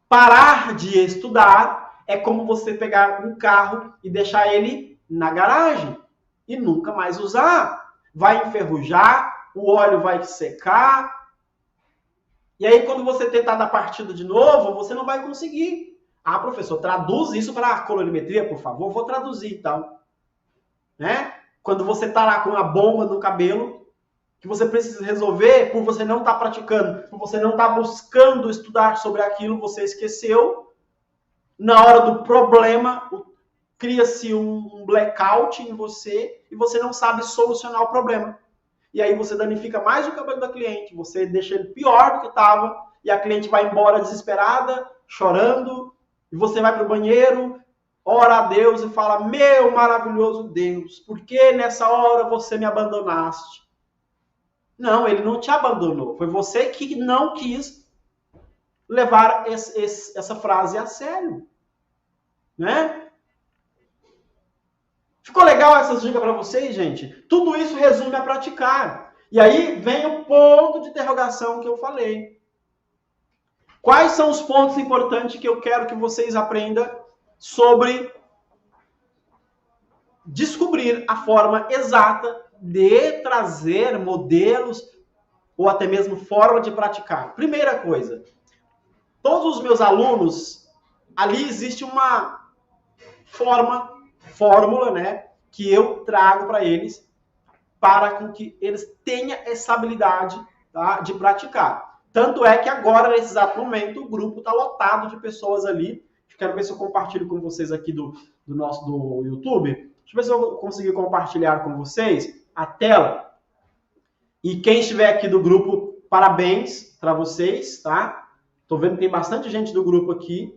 parar de estudar é como você pegar um carro e deixar ele na garagem e nunca mais usar. Vai enferrujar, o óleo vai secar. E aí, quando você tentar dar partida de novo, você não vai conseguir. Professor, traduz isso para a colorimetria, por favor. Vou traduzir, então. Né? Quando você está lá com a bomba no cabelo, que você precisa resolver, por você não estar praticando, por você não estar buscando estudar sobre aquilo, você esqueceu. Na hora do problema, cria-se um blackout em você e você não sabe solucionar o problema. E aí você danifica mais o cabelo da cliente, você deixa ele pior do que estava, e a cliente vai embora desesperada, chorando, e você vai para o banheiro, ora a Deus e fala: meu maravilhoso Deus, por que nessa hora você me abandonaste? Não, ele não te abandonou. Foi você que não quis levar essa frase a sério. Né? Ficou legal essas dicas para vocês, gente? Tudo isso resume a praticar. E aí vem o ponto de interrogação que eu falei. Quais são os pontos importantes que eu quero que vocês aprendam sobre descobrir a forma exata de trazer modelos ou até mesmo forma de praticar? Primeira coisa, todos os meus alunos, ali existe uma fórmula, né, que eu trago para eles, para com que eles tenham essa habilidade, tá, de praticar. Tanto é que agora, nesse exato momento, o grupo está lotado de pessoas ali. Quero ver se eu compartilho com vocês aqui do YouTube. Deixa eu ver se eu consegui compartilhar com vocês a tela. E quem estiver aqui do grupo, parabéns para vocês, tá? Tô vendo que tem bastante gente do grupo aqui.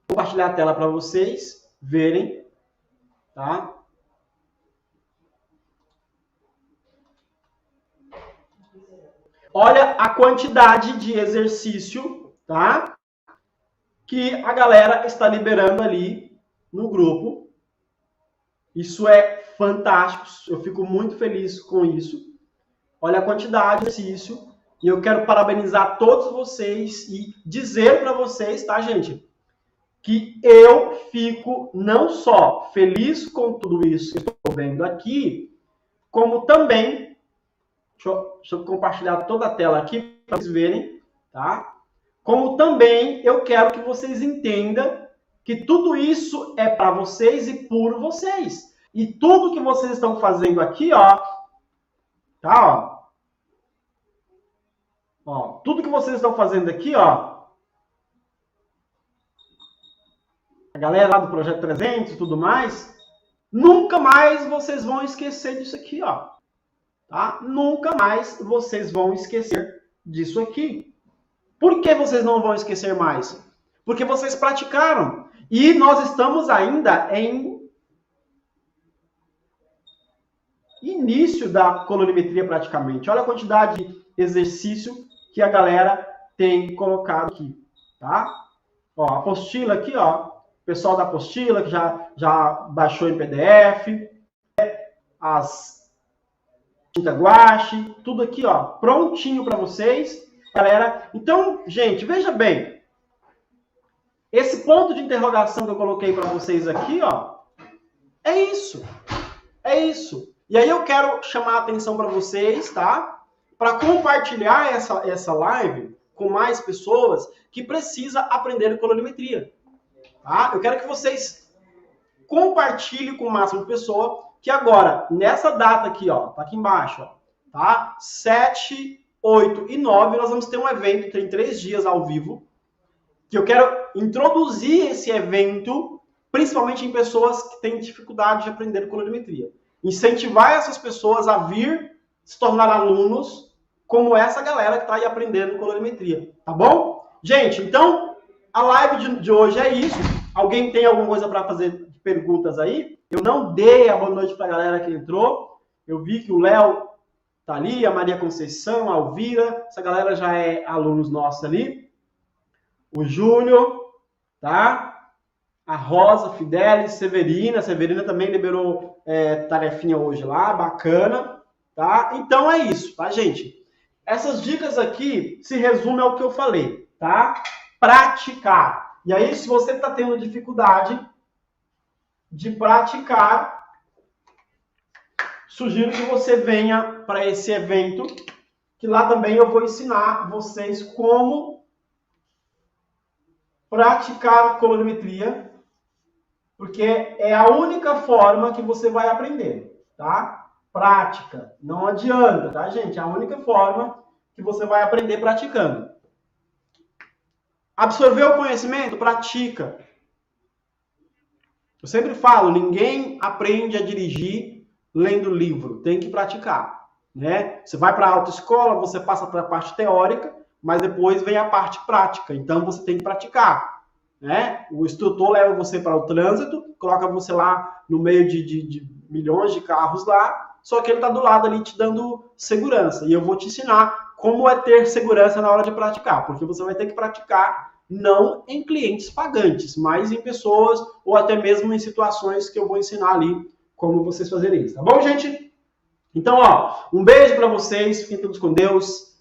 Vou compartilhar a tela para vocês verem, tá? Olha a quantidade de exercício, tá? Que a galera está liberando ali no grupo. Isso é fantástico, eu fico muito feliz com isso. Olha a quantidade de exercício. E eu quero parabenizar todos vocês e dizer para vocês, tá, gente? Que eu fico não só feliz com tudo isso que estou vendo aqui, como também... Deixa eu compartilhar toda a tela aqui para vocês verem, tá? Como também eu quero que vocês entendam que tudo isso é para vocês e por vocês. E tudo que vocês estão fazendo aqui, ó, tá, ó, tudo que vocês estão fazendo aqui, ó, a galera lá do Projeto 300 e tudo mais, nunca mais vocês vão esquecer disso aqui, ó. Tá? Nunca mais vocês vão esquecer disso aqui. Por que vocês não vão esquecer mais? Porque vocês praticaram. E nós estamos ainda em início da colorimetria praticamente. Olha a quantidade de exercício que a galera tem colocado aqui. Tá? Ó, a apostila aqui, ó. O pessoal da apostila que já baixou em PDF. As tinta guache, tudo aqui, ó, prontinho para vocês, galera. Então, gente, veja bem. Esse ponto de interrogação que eu coloquei para vocês aqui, ó, é isso. É isso. E aí eu quero chamar a atenção para vocês, tá? Para compartilhar essa live com mais pessoas que precisam aprender colorimetria. Tá? Eu quero que vocês compartilhem com o máximo de pessoas. Que agora, nessa data aqui, ó, tá aqui embaixo, ó, tá? 7, 8 e 9, nós vamos ter um evento, tem 3 dias ao vivo, que eu quero introduzir esse evento, principalmente em pessoas que têm dificuldade de aprender colorimetria. Incentivar essas pessoas a vir se tornar alunos, como essa galera que está aí aprendendo colorimetria, tá bom? Gente, então, a live de hoje é isso. Alguém tem alguma coisa para fazer de perguntas aí? Eu não dei a boa noite para a galera que entrou. Eu vi que o Léo tá ali, a Maria Conceição, a Alvira. Essa galera já é alunos nossos ali. O Júnior, tá? A Rosa, Fidelis, Severina. Severina também liberou tarefinha hoje lá, bacana, tá? Então é isso, tá, gente? Essas dicas aqui se resumem ao que eu falei, tá? Praticar. E aí, se você está tendo dificuldade de praticar, sugiro que você venha para esse evento, que lá também eu vou ensinar vocês como praticar colorimetria, porque é a única forma que você vai aprender, tá? Prática, não adianta, tá, gente? É a única forma que você vai aprender praticando. Absorveu o conhecimento? Pratica. Eu sempre falo, ninguém aprende a dirigir lendo livro, tem que praticar, né? Você vai para a autoescola, você passa para a parte teórica, mas depois vem a parte prática, então você tem que praticar, né? O instrutor leva você para o trânsito, coloca você lá no meio de milhões de carros lá, só que ele está do lado ali te dando segurança, e eu vou te ensinar como é ter segurança na hora de praticar, porque você vai ter que praticar não em clientes pagantes, mas em pessoas ou até mesmo em situações que eu vou ensinar ali como vocês fazerem isso, tá bom, gente? Então, ó, um beijo para vocês, fiquem todos com Deus.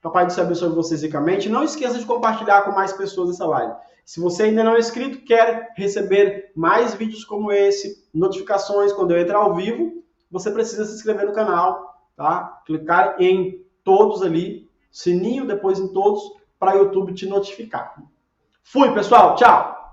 Papai do Céu abençoe vocês ricamente. Não esqueça de compartilhar com mais pessoas essa live. Se você ainda não é inscrito, quer receber mais vídeos como esse, notificações quando eu entrar ao vivo, você precisa se inscrever no canal, tá? Clicar em todos ali, sininho, depois em todos, para o YouTube te notificar. Fui, pessoal. Tchau!